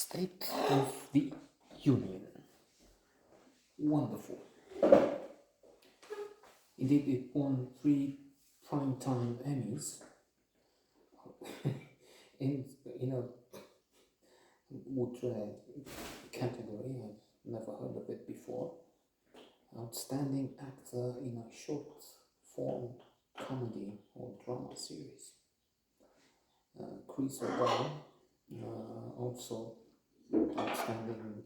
State of the Union. Wonderful. Indeed, it won 3 primetime Emmys in a ultra category. I've never heard of it before. Outstanding actor in a short form comedy or drama series. Chris O'Donnell, also outstanding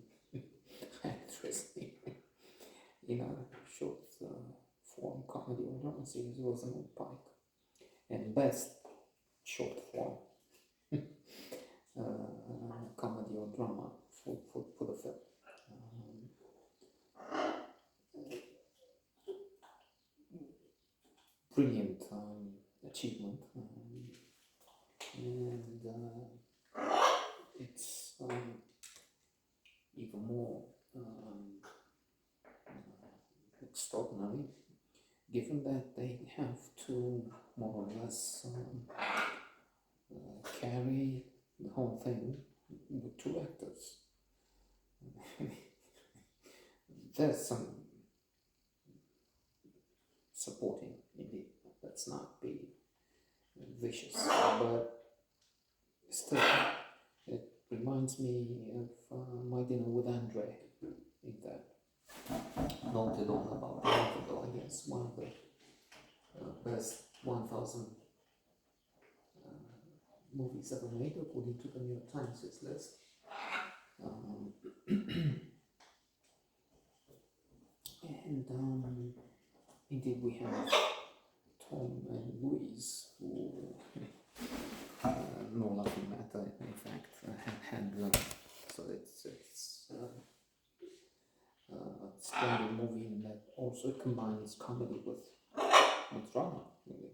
actress in a short form comedy or drama series, Rosamund Pike, and best short form comedy or drama for the film. Brilliant achievement, and it's even more extraordinary given that they have to more or less carry the whole thing with 2 actors. There's some supporting, indeed. Let's not be vicious, but still, it reminds me of My Dinner with Andre, in that noted on about the ago, I guess, one of the best 1,000 movies ever made, according to the New York Times list. And indeed, we have Tom and Louise, who no laughing matter, in fact, had so it's a splendid movie, and that also combines comedy with drama,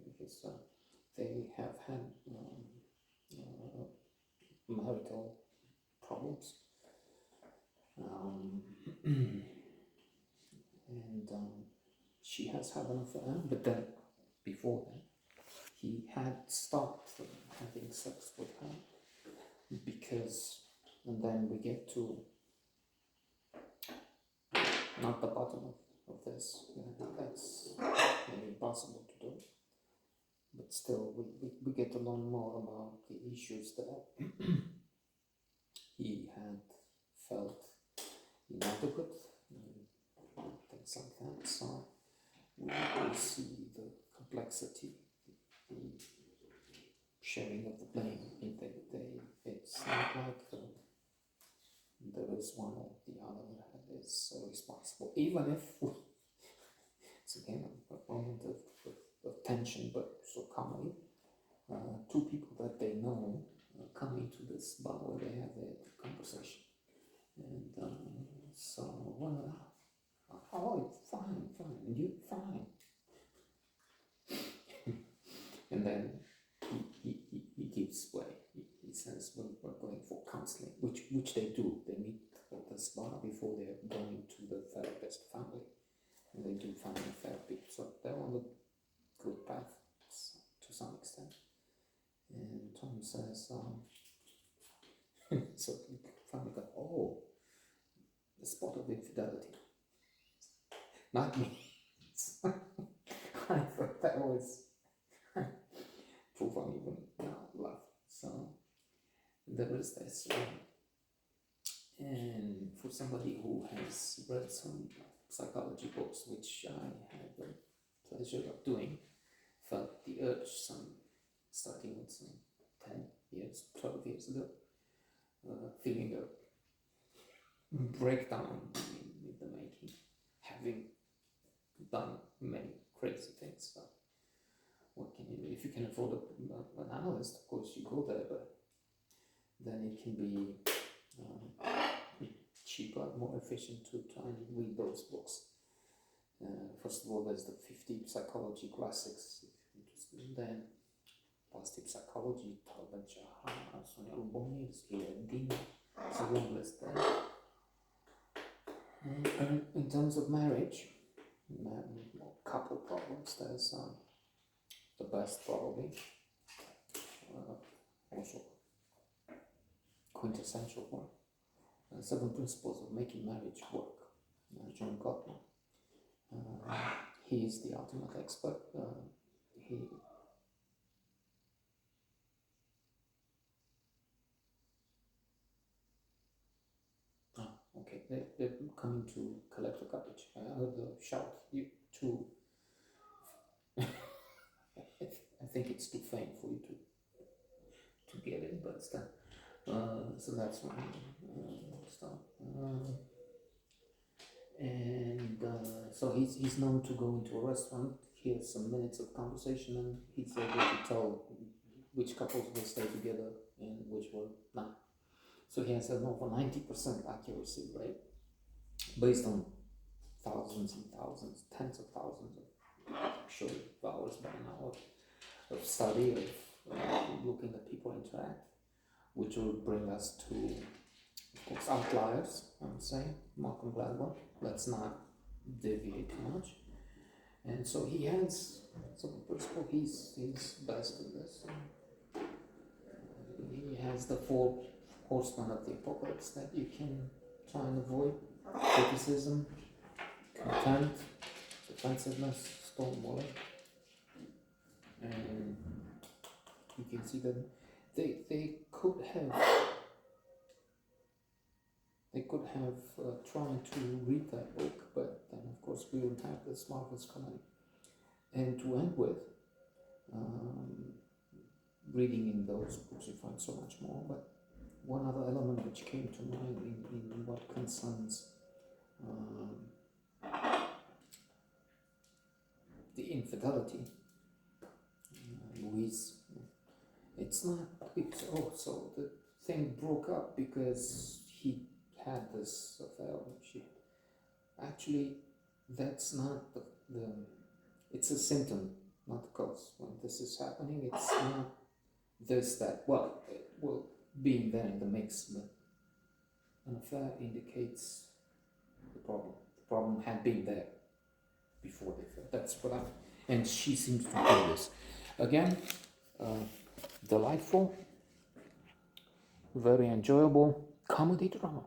because they have had marital problems, and she has had an affair, but then before that he had stopped having sex with her, because, and then we get to not the bottom of this. That's maybe impossible to do, but still we get to learn more about the issues that he had felt inadequate, things like that. So we see the complexity, the sharing of the blame. It's not like there is one or the other that is responsible, even if it's again a moment of tension, but also comedy. 2 people that they know come into this bar where they have their conversation, and so, how are you? Fine, and you? Fine. And then he gives way. He says, we're going for counseling, which they do. They meet at this bar before they're going to the therapist family, and they do family therapy. So they're on the good path to some extent. And Tom says, so he finally got, oh, the spot of infidelity. Not me. I thought that was proof I'm even now laugh. So there is this, and for somebody who has read some psychology books, which I had the pleasure of doing, felt the urge starting with some 10 years, 12 years ago, feeling a breakdown in the making, having done many crazy things. So what can you do? If you can afford an analyst, of course you go there, but then it can be cheaper, more efficient to try and read those books. First of all, there's the 50 psychology classics, if you're interested in them. Positive psychology, Talbot Jahar, Sonia Lubomir, Dina. It's a long list there. And in terms of marriage, couple problems, there's the best probably, also quintessential one, Seven Principles of Making Marriage Work, John Gottman. He is the ultimate expert. Okay, they're coming to collect the garbage. I heard the shout. You too. I think it's too faint for you to get it, but it's done. So that's one stuff. So he's known to go into a restaurant, hear some minutes of conversation, and he's able to tell which couples will stay together and which will not. So he has an over 90% accuracy rate based on thousands and thousands, tens of thousands of actually hours by now of study of looking at people interact, which will bring us to, of course, outliers. I'm saying Malcolm Gladwell. Let's not deviate too much. And so he has some principle. He's best in this. He has the four horsemen of the apocalypse that you can try and avoid: criticism, contempt, defensiveness, stonewalling. And you can see that they could have tried to read that book, but then of course we wouldn't have this marvelous comment. And to end with, reading in those books you find so much more, but one other element which came to mind in what concerns the infidelity, Louise, it's so the thing broke up because he had this affair. Actually, that's not the it's a symptom, not the cause. When this is happening, it's not this, that. Well, being there in the mix, but an affair indicates the problem. The problem had been there before the affair. That's what and she seems to do this. Again, delightful, very enjoyable comedy drama.